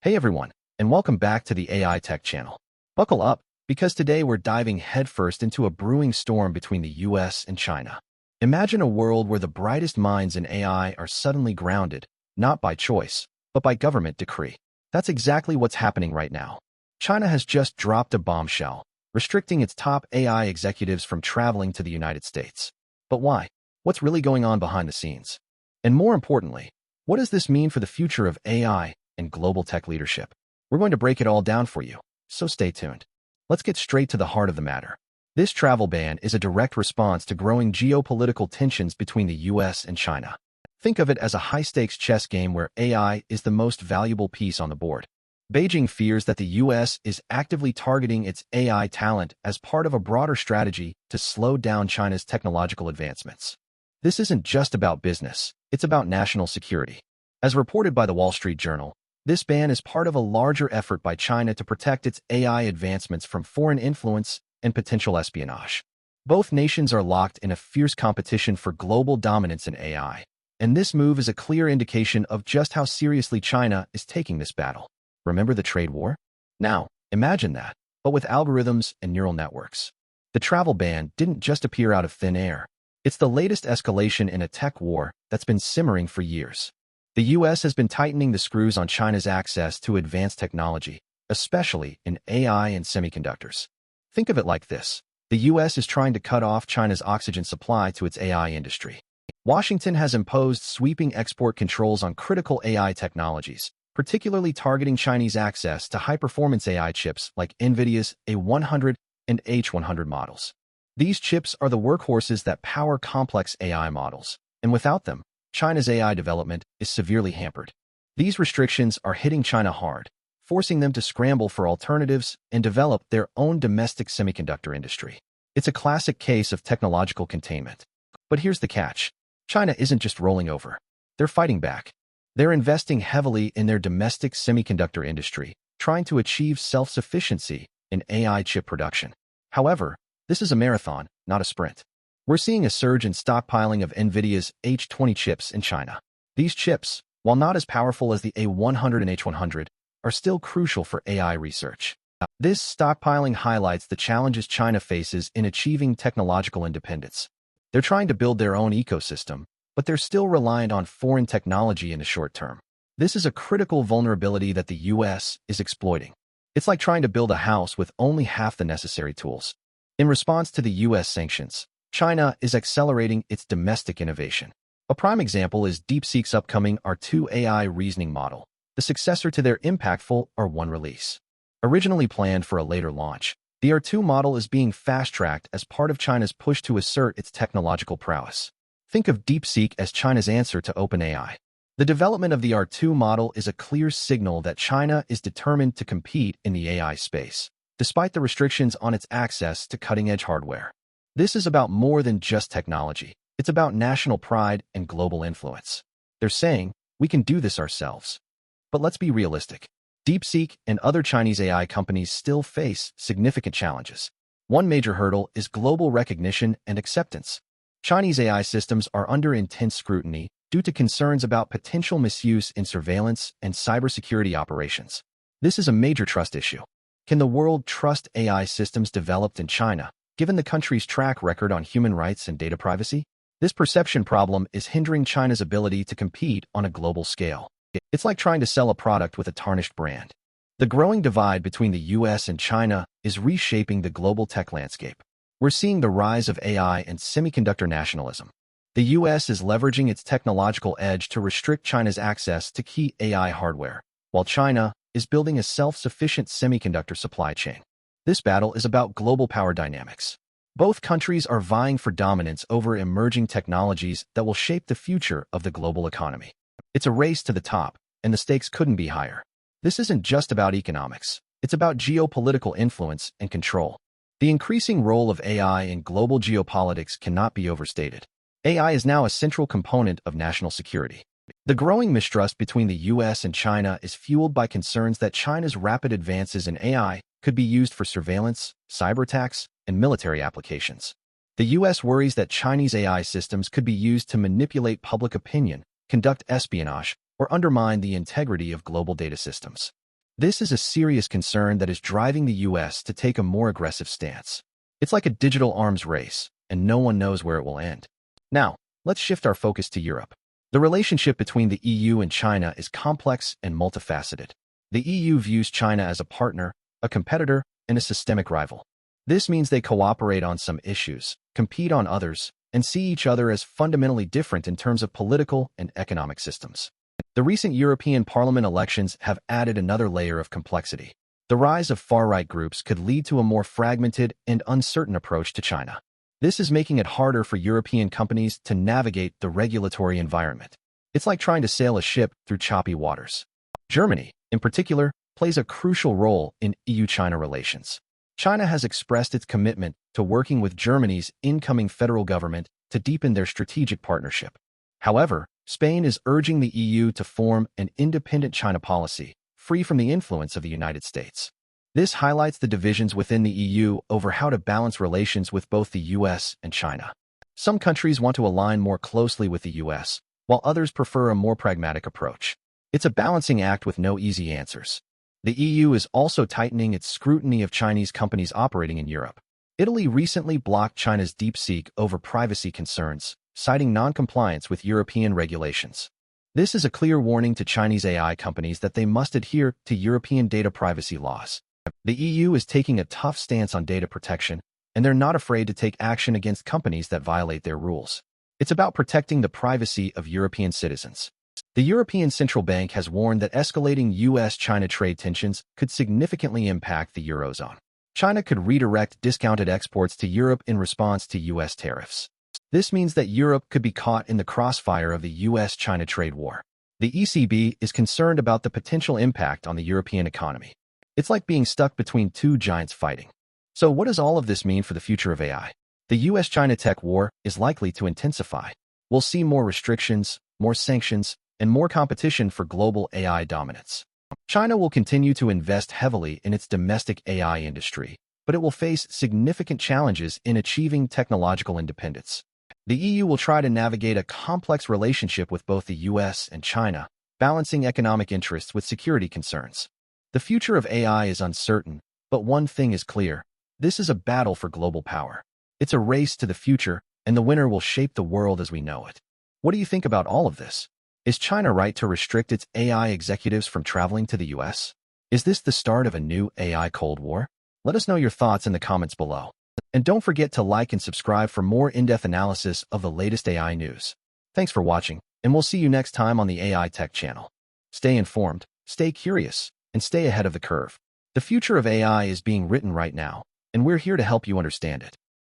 Hey everyone, and welcome back to the AI Tech channel. Buckle up, because today we're diving headfirst into a brewing storm between the US and China. Imagine a world where the brightest minds in AI are suddenly grounded, not by choice, but by government decree. That's exactly what's happening right now. China has just dropped a bombshell, restricting its top AI executives from traveling to the United States. But why? What's really going on behind the scenes? And more importantly, what does this mean for the future of AI and global tech leadership? We're going to break it all down for you, so stay tuned. Let's get straight to the heart of the matter. This travel ban is a direct response to growing geopolitical tensions between the US and China. Think of it as a high-stakes chess game where AI is the most valuable piece on the board. Beijing fears that the US is actively targeting its AI talent as part of a broader strategy to slow down China's technological advancements. This isn't just about business, it's about national security. As reported by the Wall Street Journal, this ban is part of a larger effort by China to protect its AI advancements from foreign influence and potential espionage. Both nations are locked in a fierce competition for global dominance in AI, and this move is a clear indication of just how seriously China is taking this battle. Remember the trade war? Now, imagine that, but with algorithms and neural networks. The travel ban didn't just appear out of thin air. It's the latest escalation in a tech war that's been simmering for years. The US has been tightening the screws on China's access to advanced technology, especially in AI and semiconductors. Think of it like this. The US is trying to cut off China's oxygen supply to its AI industry. Washington has imposed sweeping export controls on critical AI technologies, particularly targeting Chinese access to high-performance AI chips like NVIDIA's A100 and H100 models. These chips are the workhorses that power complex AI models, and without them, China's AI development is severely hampered. These restrictions are hitting China hard, forcing them to scramble for alternatives and develop their own domestic semiconductor industry. It's a classic case of technological containment. But here's the catch. China isn't just rolling over. They're fighting back. They're investing heavily in their domestic semiconductor industry, trying to achieve self-sufficiency in AI chip production. However, this is a marathon, not a sprint. We're seeing a surge in stockpiling of NVIDIA's H20 chips in China. These chips, while not as powerful as the A100 and H100, are still crucial for AI research. This stockpiling highlights the challenges China faces in achieving technological independence. They're trying to build their own ecosystem, but they're still reliant on foreign technology in the short term. This is a critical vulnerability that the US is exploiting. It's like trying to build a house with only half the necessary tools. In response to the US sanctions, China is accelerating its domestic innovation. A prime example is DeepSeek's upcoming R2 AI reasoning model, the successor to their impactful R1 release. Originally planned for a later launch, the R2 model is being fast-tracked as part of China's push to assert its technological prowess. Think of DeepSeek as China's answer to OpenAI. The development of the R2 model is a clear signal that China is determined to compete in the AI space, despite the restrictions on its access to cutting-edge hardware. This is about more than just technology. It's about national pride and global influence. They're saying, we can do this ourselves. But let's be realistic. DeepSeek and other Chinese AI companies still face significant challenges. One major hurdle is global recognition and acceptance. Chinese AI systems are under intense scrutiny due to concerns about potential misuse in surveillance and cybersecurity operations. This is a major trust issue. Can the world trust AI systems developed in China, given the country's track record on human rights and data privacy? This perception problem is hindering China's ability to compete on a global scale. It's like trying to sell a product with a tarnished brand. The growing divide between the US and China is reshaping the global tech landscape. We're seeing the rise of AI and semiconductor nationalism. The US is leveraging its technological edge to restrict China's access to key AI hardware, while China is building a self-sufficient semiconductor supply chain. This battle is about global power dynamics. Both countries are vying for dominance over emerging technologies that will shape the future of the global economy. It's a race to the top, and the stakes couldn't be higher. This isn't just about economics. It's about geopolitical influence and control. The increasing role of AI in global geopolitics cannot be overstated. AI is now a central component of national security. The growing mistrust between the US and China is fueled by concerns that China's rapid advances in AI could be used for surveillance, cyber attacks, and military applications. The US worries that Chinese AI systems could be used to manipulate public opinion, conduct espionage, or undermine the integrity of global data systems. This is a serious concern that is driving the US to take a more aggressive stance. It's like a digital arms race, and no one knows where it will end. Now, let's shift our focus to Europe. The relationship between the EU and China is complex and multifaceted. The EU views China as a partner, a competitor, and a systemic rival. This means they cooperate on some issues, compete on others, and see each other as fundamentally different in terms of political and economic systems. The recent European Parliament elections have added another layer of complexity. The rise of far-right groups could lead to a more fragmented and uncertain approach to China. This is making it harder for European companies to navigate the regulatory environment. It's like trying to sail a ship through choppy waters. Germany, in particular, plays a crucial role in EU-China relations. China has expressed its commitment to working with Germany's incoming federal government to deepen their strategic partnership. However, Spain is urging the EU to form an independent China policy, free from the influence of the United States. This highlights the divisions within the EU over how to balance relations with both the US and China. Some countries want to align more closely with the US, while others prefer a more pragmatic approach. It's a balancing act with no easy answers. The EU is also tightening its scrutiny of Chinese companies operating in Europe. Italy recently blocked China's DeepSeek over privacy concerns, citing non-compliance with European regulations. This is a clear warning to Chinese AI companies that they must adhere to European data privacy laws. The EU is taking a tough stance on data protection, and they're not afraid to take action against companies that violate their rules. It's about protecting the privacy of European citizens. The European Central Bank has warned that escalating US-China trade tensions could significantly impact the Eurozone. China could redirect discounted exports to Europe in response to US tariffs. This means that Europe could be caught in the crossfire of the US-China trade war. The ECB is concerned about the potential impact on the European economy. It's like being stuck between two giants fighting. So what does all of this mean for the future of AI? The US-China tech war is likely to intensify. We'll see more restrictions, more sanctions, and more competition for global AI dominance. China will continue to invest heavily in its domestic AI industry, but it will face significant challenges in achieving technological independence. The EU will try to navigate a complex relationship with both the US and China, balancing economic interests with security concerns. The future of AI is uncertain, but one thing is clear. This is a battle for global power. It's a race to the future, and the winner will shape the world as we know it. What do you think about all of this? Is China right to restrict its AI executives from traveling to the US? Is this the start of a new AI Cold War? Let us know your thoughts in the comments below. And don't forget to like and subscribe for more in-depth analysis of the latest AI news. Thanks for watching, and we'll see you next time on the AI Tech channel. Stay informed, stay curious, and stay ahead of the curve. The future of AI is being written right now, and we're here to help you understand it.